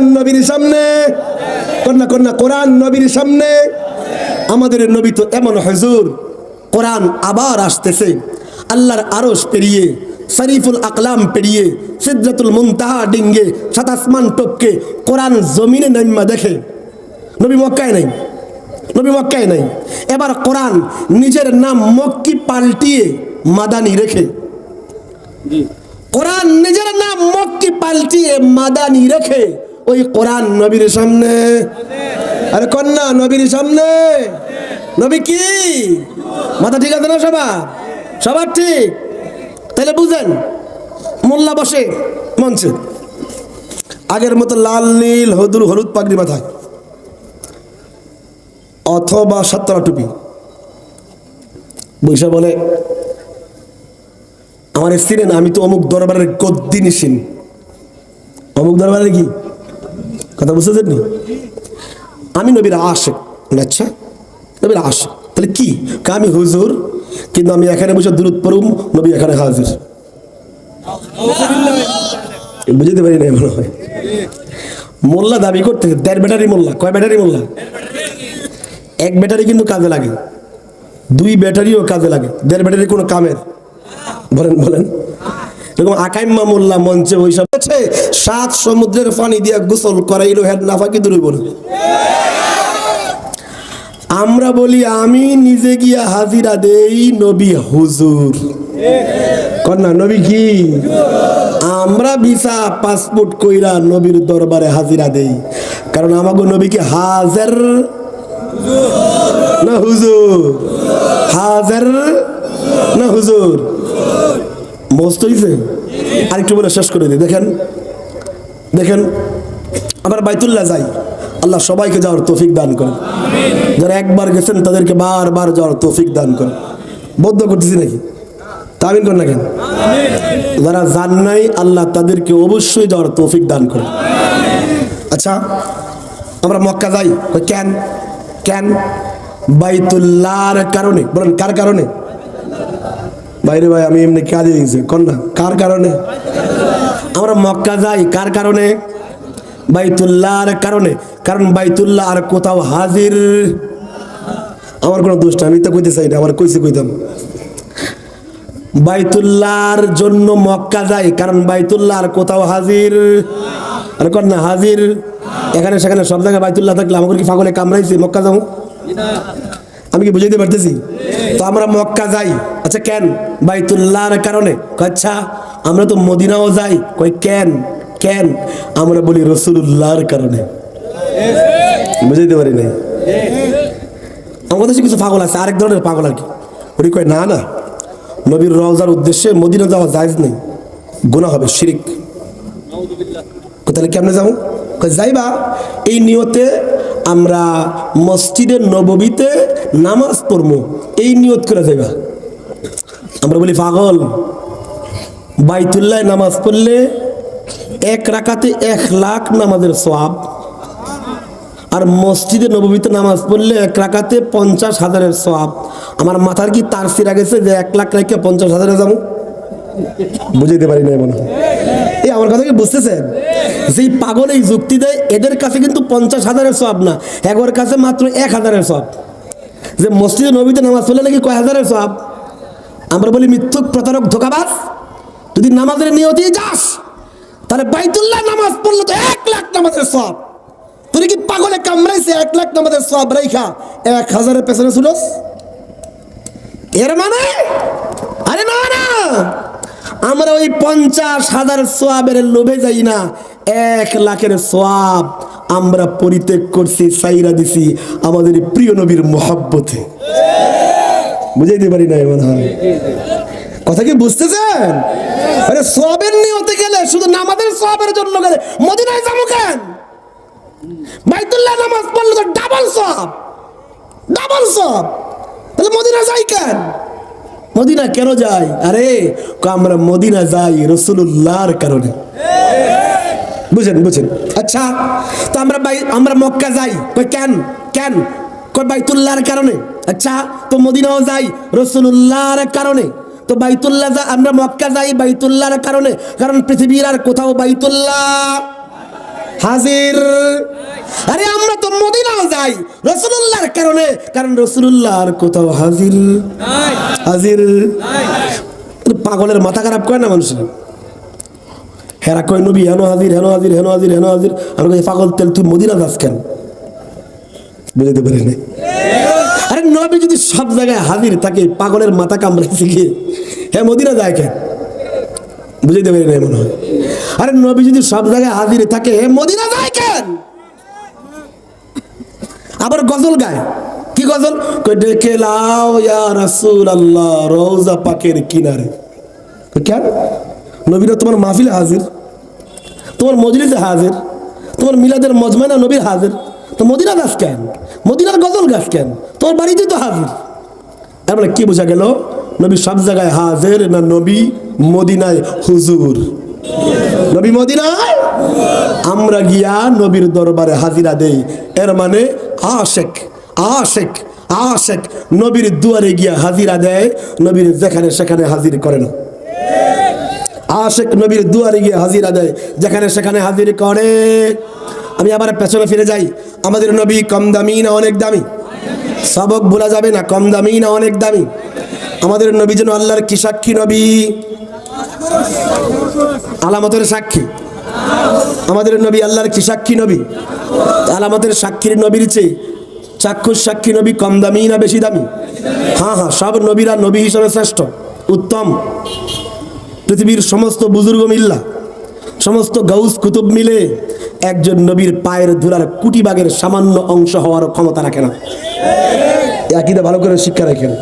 কোরআন নবীর সামনে, কন্যা কন্যা কোরআন নবীর সামনে। আমাদের নবী তো এমন হুজুর, কোরআন আবার আসতেছে আল্লাহর আরশ পেরিয়ে, শরীফুল আকলাম পেরিয়ে, সিদরাতুল মুনতাহা ডিঙ্গে, সাত আসমান টপকে কোরআন জমিনে নাইমা দেখে। নবী মক্কায় নাই, নবী মক্কায় নাই। এবার কোরআন নিজের নাম মক্কি পাল্টিয়ে মাদানি রেখে, কোরআন নিজের নাম মক্কি পাল্টিয়ে মাদানি রেখে ওই কোরআন নবীর সামনে। আরে কন্যা নবীর সামনে। নবী কি মাথা ঠিক আছে না সবার? সবার ঠিক? তাহলে বুঝেন, মোল্লা বসে মঞ্চে, আগের মতো লাল নীল হলুদ পাগড়ি মাথায় অথবা সাতরা টুপি, বৈশা বলে আমার চিনেন, আমি তো অমুক দরবারের গদ্দি নিশিন। অমুক দরবারের কি কথা বুঝতেছেন নি? আমি নবীর আশিক। আচ্ছা নবীর আশিক, তাহলে কি? আমি হুজুর, কিন্তু আমি এখানে বসে দুরূদ পড়ুম, নবী এখানে হাজির। বুঝতে পারি না মনে হয়। মোল্লা দাবি করতে 1.5 ব্যাটারি মোল্লা। কয় ব্যাটারি মোল্লা? 1 ব্যাটারি কিন্তু কাজে লাগে, 2 ব্যাটারিও কাজে লাগে, 1.5 ব্যাটারি কোনো কামের? বলেন বলেন। এরকম আকাইম্মা মোল্লা মঞ্চে বৈশা বলছে 7 সমুদ্রের পানি দিয়া গোসল করাইলো, হেড নাফাকি দূর হইব না। আমরা বলি আমি নিজে গিয়া হাজিরা দেই, নবী হুজুর। কন্যা নবী কি? আমরা ভিসা পাসপোর্ট কইরা নবীর দরবারে হাজিরা দেই, কারণ আমাগো নবী কি হাজার না হুজুর? হাজার না হুজুর? মস্ত হইছে। আরেকটু বলে শেষ করে দিই। দেখেন দেখেন, আবার বাইতুল্লাহ যাই, আল্লাহ সবাইকে যাওয়ার তৌফিক দান করেন। যারা একবার গেছেন তাদেরকে বারবার যাওয়ার তৌফিক দান করেন। বদ্ধ করতেছি নাকি? তামিন করেন না কেন? যারা যান নাই আল্লাহ তাদেরকে অবশ্যই যাওয়ার তৌফিক দান করেন। আচ্ছা আমরা মক্কা যাই, কেন? কেন? বাইতুল্লাহর কারণে। বলেন কার কারণে? বাইরে ভাই আমি এমনি কাজে গেছি, কন্যা কার কারণে? আমরা মক্কা যাই কার কারণে? বাইতুল্লাহর কারণে। কারণ বাইতুল্লাহ আর কোথাও হাজির। আমার কোনো দোষ না, আমি তো কইতে চাই না, আমার কইছি কইতাম। বাইতুল্লাহর জন্য মক্কা যাই, কারণ বাইতুল্লাহ আর কোথাও হাজির। আর কন্যা হাজির এখানে সেখানে সব জায়গায় বাইতুল্লাহ থাকলে আমাকে কি পাগলে কামড়াইছে মক্কা যাবো? আমি কি বুঝাইতে পারতেছি? তো আমরা মক্কা যাই। আচ্ছা কেন? বাইতুল্লাহর কারণে। আচ্ছা আমরা তো মদিনাও যাই, কই কেন? কেন? আমরা বলি রাসূলুল্লাহর কারণে। বুঝাইতে পারি নাই? আমাদের দেশে কিছু পাগল আছে, আরেক ধরনের পাগল আর কি। ওই কয় না না, নবীর রওজার উদ্দেশ্যে মদিনা যাওয়া জায়েজ নেই, গুনাহ হবে, শিরক। তাহলে কেমনে যাবো? যাইবা এই নিয়তে আমরা মসজিদে নববীতে নামাজ পড়বো, এই নিয়ত করে যাইবা। আমরা বলি পাগল। বাইতুল্লাহ নামাজ পড়লে 1 রাকাতে 1 লাখ নামাজের সওয়াব, আর মসজিদে নববীতে নামাজ পড়লে 1 রাকাতে 50,000-এর সওয়াব। আমার মাথার কি তার সিরা গেছে যে 1 লাখ রেখে 50,000-এ যাবো? বুঝাইতে পারি না মনে হয়। এই আমার কথা কি বুঝতেছেন? যেই পাগল এই যুক্তি দেয় এদের কাছে কিন্তু 50,000-এর সওয়াব না, এগোর কাছে মাত্র 1,000-এর সওয়াব। যে মসজিদে নববীতে নামাজ পড়লে নাকি কয় হাজারের সওয়াব। আমরা বলি মিথ্যুক, প্রতারক, ধোঁকাবাজ। যদি নামাজের নিয়তেই যাস তাহলে বাইতুল্লাহ নামাজ পড়লে তো 1 লাখ নামাজের সওয়াব। তুই কি পাগলে কামড়াইছে 1 লাখ নামাজের সওয়াব রাইখা 1,000-এর পেছনে ছুটস? এর মানে আরে না না, আমরা ওই 50,000 সওয়াবের লোভে যাই না, 1 লাখের সওয়াব আমরা পরিত্যাগ করছি, সাইরা দিছি আমাদের প্রিয় নবীর মহব্বতে। বুঝাইতে পারি না মনে হয়? কথা কি বুঝতেছেন? আরে সওয়াবের নিয়তে গেলে, শুধু নামাজের সওয়াবের জন্য গেলে মদিনায় যাবো কেন? বাইতুল্লাহ নামাজ পড়লে তো ডাবল সওয়াব, ডাবল সওয়াব। তাহলে মদিনা যাই কেন? মদিনা কেন যাই? আরে আমরা মদিনা যাই রাসূলুল্লাহর কারণে। বুঝেন বুঝেন? আচ্ছা তো আমরা মক্কা যাই, কই কেন? কেন? কই বাইতুল্লাহর কারণে। আচ্ছা তো মদিনাও যাই রাসূলুল্লাহর কারণে। তো বাইতুল্লাহ আমরা মক্কা যাই বাইতুল্লাহর কারণে, কারণ পৃথিবীর আর কোথাও বাইতুল্লাহ হাজির। আরে আমরা তো মদিনা যাই রাসূলুল্লাহর কারণে, কারণ রাসূলুল্লাহর কোথাও হাজির হাজির। পাগলের মাথা খারাপ করে না মানুষের। হেরা কয় নবী হেন হাজির হেন হাজির হেন হাজির হেন হাজির। আমি কই পাগল তেল তুই মদিনা যাস কেন? বুঝতে পারি না। আরে নবী যদি সব জায়গায় হাজির থাকে, পাগলের মাথা কামড়াইছে কি হ্যাঁ মদিনা যায় কেন? বুঝতে পারি না মনে হয়। আরে নবী যদি সব জায়গায় হাজির থাকে মদিনা যায় কেন? আবার গজল গায়, কি গজল? কই ডেকে লাও ইয়া রাসূলুল্লাহ রওজা পাকের কিনারে। কেন? নবীরা তোমার মাহফিলে হাজির, তোমার মজলিসে হাজির, তোমার মিলাদের মজমানা নবীর হাজির, তো মদিনা গাছ কেন? মদিনার গজল গাছ কেন? তোমার বাড়িতে তো হাজির। এবার কি বোঝা গেল? নবী সব জায়গায় হাজির না নবী মদিনায় হুজুর? নবী মদিনায়, আমরা গিয়া নবীর দরবারে হাজিরা দেই। এর মানে আশেক আশেক আশেক নবীর দুয়ারে গিয়া হাজিরা দেয়, নবীর যেখানে সেখানে হাজির করে না। আশেক নবীর দুয়ারে গিয়ে হাজিরা দেয়, যেখানে সেখানে হাজির করে। আমি আবার পেছনে ফিরে যাই। আমাদের নবী কম দামি না অনেক দামি? সবক ভোলা যাবে না, কম দামি না অনেক দামি? আমাদের নবী যেন আল্লাহর কি সাক্ষী নবী? আলামতের সাক্ষী। আমাদের নবী আল্লাহর কি সাক্ষী নবী? আলামতের সাক্ষীর নবীর চেয়ে চাক্ষুষ সাক্ষী নবী কম দামি না বেশি দামি? হ্যাঁ হ্যাঁ, সব নবীরা নবী হিসেবে শ্রেষ্ঠ, উত্তম। পৃথিবীর সমস্ত বুজুর্গ মিল্লা, সমস্ত গাউস কুতুব মিলে একজন নবীর পায়ের ধুলার কুটি বাগের সামান্য অংশ হওয়ার ক্ষমতা রাখে না। একইদা ভালো করে শিক্ষা রাখেন,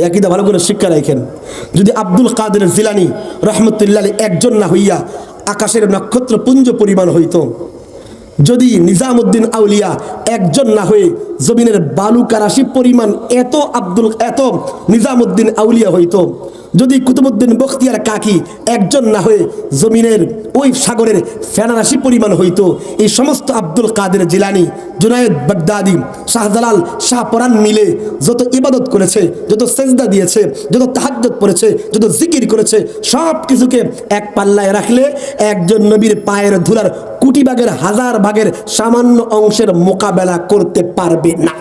একইদা ভালো করে শিক্ষা রাখেন। যদি আব্দুল কাদের জিলানী রহমতুল্লাহ একজন না হইয়া আকাশের নক্ষত্র পুঞ্জ পরিমাণ হইত, যদি নিজামউদ্দিন আউলিয়া একজন না হয়ে জমিনের বালুকা রাশি পরিমাণ এত নিজামউদ্দিন আউলিয়া হইতো, যদি কুতুবউদ্দিন বখতিয়ার কাকি একজন না হয়ে জমিনের ওই সাগরের ফেনারাশি পরিমাণ হইতো, এই সমস্ত আব্দুল কাদের জিলানী, জুনায়েদ বাগদাদি, শাহজালাল, শাহপরান মিলে যত ইবাদত করেছে, যত সেজদা দিয়েছে, যত তাহাজ্জুদ পড়েছে, যত জিকির করেছে, সব কিছুকে এক পাল্লায় রাখলে একজন নবীর পায়ের ধুলার কোটি ভাগের হাজার ভাগের সামান্য অংশের মোকাবেলা করতে পারবে না।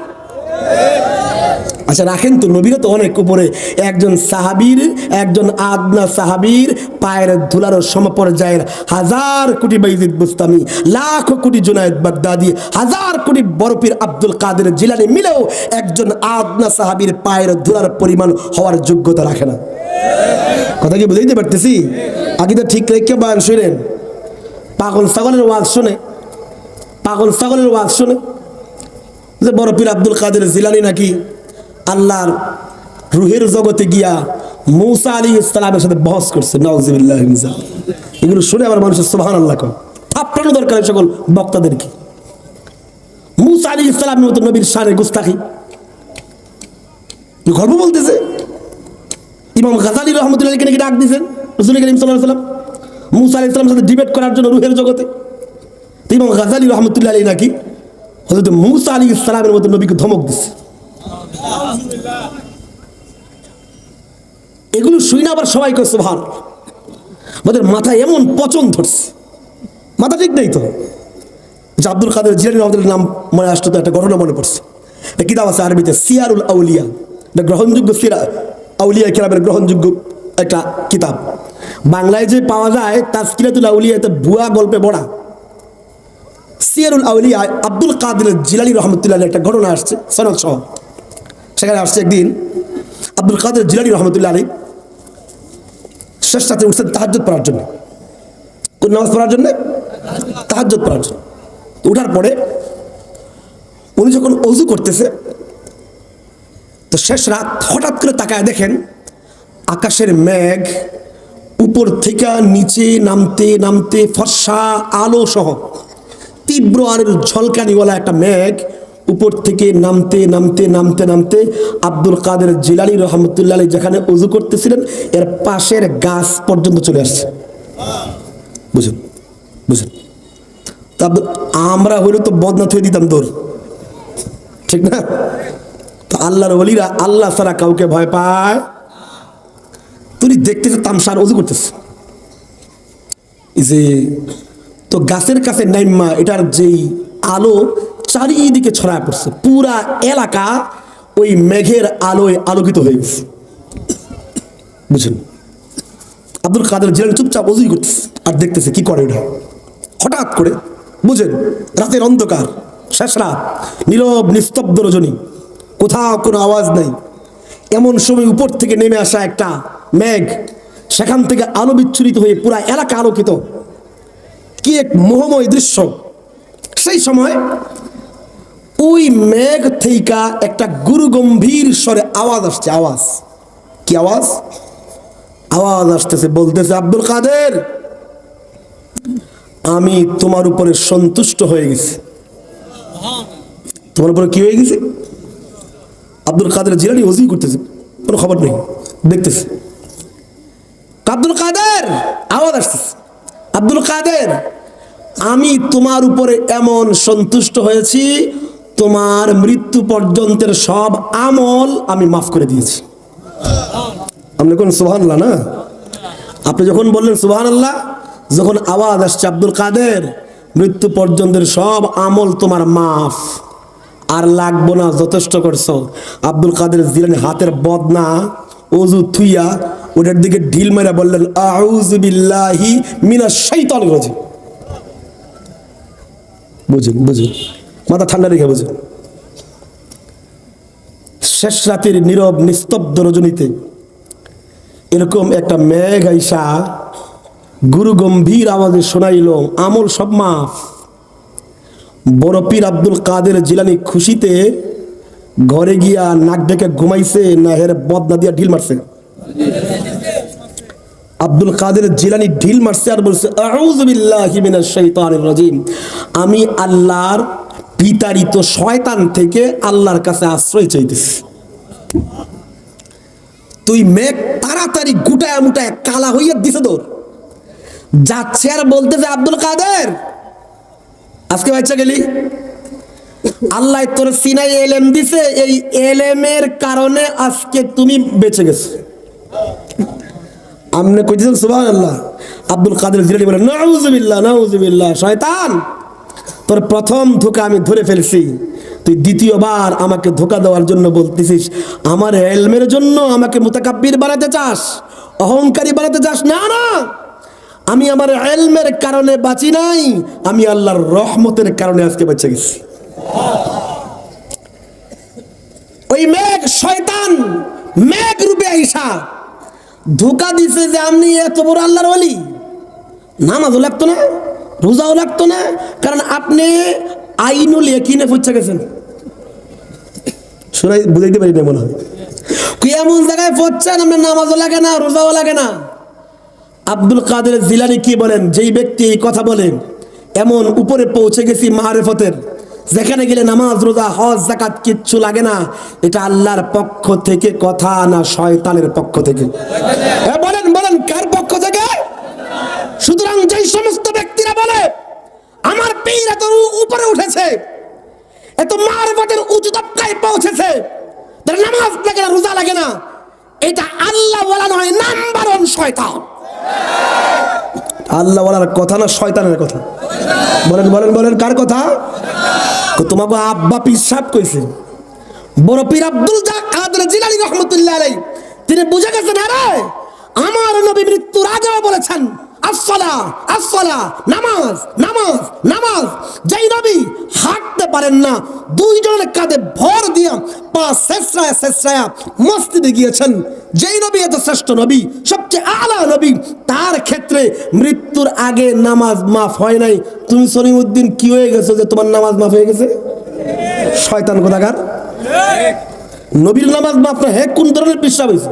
আচ্ছা রাখেন তো, নবীরা তো অনেক উপরে। একজন সাহাবীর, একজন আদনা সাহাবীর পায়ের ধুলার সমপর্যায়ের হাজার কোটি বাইজিদ বুস্তামি, লাখ কোটি জুনায়েদ বাগদাদি, হাজার কোটি বরফির আব্দুল কাদের জিলানী মিলেও একজন আদনা সাহাবীর পায়ের ধুলার পরিমাণ হওয়ার যোগ্যতা রাখে না। কথা কি বুঝাইতে পারতেছি? আগে তো ঠিক রেখে বয়ান শুনেন। পাগল ছাগলের ওয়াজ শুনে, পাগল ছাগলের ওয়াজ শুনে যে বরফির আব্দুল কাদের জিলানী নাকি আল্লাহর রুহের জগতে গিয়া মূসা আলাইহিস সালামের সাথে বহস করছে। নাউযুবিল্লাহি মিন যালিক। এগুলো শুনে আবার মানুষের সুবহানাল্লাহ কয়। থাপড়ানো দরকার সকল বক্তাদেরকে। মূসা আলাইহিস সালামের মতো নবীর শানে গুস্তাখি গল্প বলতেছে। ইমাম গাযালি রাহমাতুল্লাহ আলাইহি নাকি ডাক দিয়েছেন রাসূল করিম সাল্লাল্লাহু আলাইহি ওয়াসাল্লাম মূসা আলাইহিস সালামের সাথে ডিবেট করার জন্য রুহের জগতে। তো ইমাম গাযালি রাহমাতুল্লাহ আলাইহি নাকি হযরত মূসা আলাইহিস সালামের মতো নবীকে ধমক দিচ্ছে। এগুলো শুই না আবার সবাই কয় সুবহানাল্লাহ। আমাদের মাথায় এমন পচন ধরছে, মাথা ঠিক নেই তো। যে আব্দুল কাদের জিলানী রহমাতুল্লাহ নাম মনে আসতো, তো একটা ঘটনা মনে পড়ছে। একটা কিতাব আছে আরবিতে, সিয়ারুল আউলিয়া, এটা গ্রহণযোগ্য সিরা আউলিয়া কিরামের গ্রহণযোগ্য একটা কিতাব। বাংলায় যে পাওয়া যায় তাজকিরাতুল আউলিয়া, এতে ভুয়া গল্পে ভরা। সিয়ারুল আউলিয়া আব্দুল কাদের জিলানী রহমাতুল্লাহ একটা ঘটনা আসছে সনদ সহ। সেখানে আসছে একদিন আব্দুল কাদের জিলানী রহমতুল্লাহ আলাইহি শেষ রাতে উঠছেন তাহাজ্জুদ পড়ার জন্য। কোন নামাজ পড়ার জন্য? তাহাজ্জুদ পড়ার জন্য। উঠার পরে উনি যখন ওযু করতেছে, তো শেষ রাত হঠাৎ করে তাকায় দেখেন আকাশের মেঘ উপর থেকে নিচে নামতে নামতে ফর্সা আলো সহ তীব্র আলোর ঝলকানিওয়ালা একটা মেঘ উপর থেকে নামতে নামতে নামতে নামতে আব্দুল কাদের জিলানী রহমতুল্লাহ আলাইহি যেখানে ওযু করতেছিলেন এর পাশের গাছ পর্যন্ত চলে আসছে। বুঝুন বুঝুন, আমরা হইলে তো বদনা থুয়ে দিতাম দৌড়, ঠিক না? তো আল্লাহর ওলিরা আল্লাহ ছাড়া কাউকে ভয় পায়। তুমি দেখতেছে তামসার ওযু করতেছে, যে তো তো গাছের কাছে নাইমা এটার যেই আলো চারিদিকে ছড়ায় পড়ছে, পুরা এলাকা ওই মেঘের আলোয় আলোকিত হয়ে গেছে। বুঝলেন? আব্দুল কাদের জিলানী চুপচাপ ওযুই করতেছে আর দেখতেছে কি করে ওটা। হঠাৎ করে বুঝেন রাতের অন্ধকার, শেষ রাত, নীরব নিস্তব্ধ রজনী, কোথাও কোনো আওয়াজ নাই। এমন সময় উপর থেকে নেমে আসা একটা মেঘ, সেখান থেকে আলো বিচ্ছুরিত হয়ে পুরা এলাকা আলোকিত। কি এক মোহময় দৃশ্য! সেই সময় ওই মেঘ থেকে একটা গুরু গম্ভীর স্বরে আওয়াজ আসছে। আওয়াজ কি আওয়াজ? আওয়াজ আসতেছে, বলতেছে, আব্দুল কাদের, আমি তোমার উপরে সন্তুষ্ট হয়ে গেছি। তোমার উপরে কি হয়ে গেছে? আব্দুল কাদের জিলানী ওযু করতেছে, কোনো খবর নেই, দেখতেছে। আব্দুল কাদের, আওয়াজ আসতেছে, আব্দুল কাদের, আমি তোমার উপরে এমন সন্তুষ্ট হয়েছি, তোমার মৃত্যু পর্যন্তের সব আমল আমি মাফ করে দিয়েছি। আপনি কোন সুবহানাল্লাহ না? আপনি যখন বললেন সুবহানাল্লাহ, যখন আওয়াজ আসছে আব্দুল কাদের, মৃত্যু পর্যন্তের সব আমল তোমার মাফ, আর লাগবো না, যথেষ্ট করছো। আব্দুল কাদের জিলানী হাতের বদনা ওযু থুইয়া ওটার দিকে ঢিল মেরা বললেন, আউযু বিল্লাহি মিনাশ শাইতানির রাজিম। বুঝুন বুঝুন, মাথা ঠান্ডা রেখে বুঝুন। শেষ রাতের নীরব নিস্তব্ধ রজনীতে এরকম একটা মেঘ আইসা গুরু গম্ভীর আওয়াজে শোনাইল, আমল সব মাফ। বড় পীর আব্দুল কাদের জিলানী খুশিতে ঘরে গিয়া নাক ডেকে ঘুমাইছে না হের বদনা দিয়া ঢিল মারছে? আব্দুল কাদের জিলানী ঢিল মারছে আর বলছে, আউযু বিল্লাহি মিনাশ শাইতানির রাজিম, আমি আল্লাহর বিতাড়িত শয়তান থেকে আল্লাহর কাছে আশ্রয় চাইতেছি। তুই মেঘ তাড়াতাড়ি গুটায় মুটায় কালা হইয়া দিছে তোর, যাচ্ছে আর বলতেছে, আব্দুল কাদের, আজকে বাচ্চা গেলি, আল্লাহ তোর সিনাই এলেম দিছে, এই এলেমের কারণে আজকে তুমি বেঁচে গেছো। আমনে কইতেছেন সুবহানাল্লাহ। আব্দুল কাদের জিলানী বলেন, নাউযুবিল্লাহ নাউযুবিল্লাহ, শয়তান, তোর প্রথম ধোঁকা আমি ধরে ফেলছি, তুই দ্বিতীয়বার আমাকে ধোঁকা দেওয়ার জন্য বলতেছিস। আমার ইলমের জন্য আমাকে মুতাকাব্বির বানাতে চাস, অহংকারী বানাতে চাস? না না, আমি আমার ইলমের কারণে বাঁচি নাই, আমি আল্লাহর রহমতের কারণে আজকে বেঁচে গেছি। ওই মেঘ শয়তান মেঘ রূপে আইসা ধোঁকা দিছে যে আপনি এত বড় আল্লাহর ওলি, নামাজও লাগতো না, রোজাও লাগতো না, কারণ আপনি আইনুল ইয়াকিনে পৌঁছে গেছেন। শোনাই বুঝাইতে পারি না মনে হয়। কি এমন জায়গায় পৌঁছছেন আপনার নামাজও লাগে না, রোজাও লাগে না। আব্দুল কাদের জিলানী কি বলেন, যেই ব্যক্তি এই কথা বলেন, এমন উপরে পৌঁছে গেছি মারিফতের, যেখানে গেলে নামাজ রোজা হজ যাকাত কিচ্ছু লাগে না, এটা আল্লাহর পক্ষ থেকে কথা না শয়তানের পক্ষ থেকে? বলেন বলেন, কার পক্ষ থেকে? সুতরাং যেই সমস্ত ব্যক্তিরা বলে আমার পীর এত উপরে উঠেছে, এত মারিফতের উঁচু তবকায় পৌঁছেছে, তার নামাজ লাগে না, রোজা লাগে না, এটা আল্লাহ বলা নয়, নাম্বার ওয়ান শয়তান। আল্লাহ বলার কথা না শয়তানের কথা? বলেন বলেন বলেন, কার কথা? তোমাকে আব্বা পীর সাহেব কইছে, বড় পীর আব্দুল কাদের জিলানী রাহমাতুল্লাহ আলাইহি, তিনি বুঝে গেছেন, আরে আমার নবী মৃত্যুর আগেও বলেছেন আসসালাহ আসসালাহ, নামাজ নামাজ নামাজ। যেই নবী হাঁটতে পারেন না, দুইজনের কাঁধে ভর দিয়া পা শেষরায়া শেষরায়া মসজিদে গিয়েছেন, যেই নবী এত শ্রেষ্ঠ নবী, সবচেয়ে আলা নবী, তার ক্ষেত্রে মৃত্যুর আগে নামাজ মাফ হয় নাই। তুমি সলিমউদ্দিন কি হয়ে গেছো যে তোমার নামাজ মাফ হয়ে গেছে? শয়তান কোথাকার! নবীর নামাজ মাফ না, হে কোন ধরনের বিশ্বাস হয়েছে?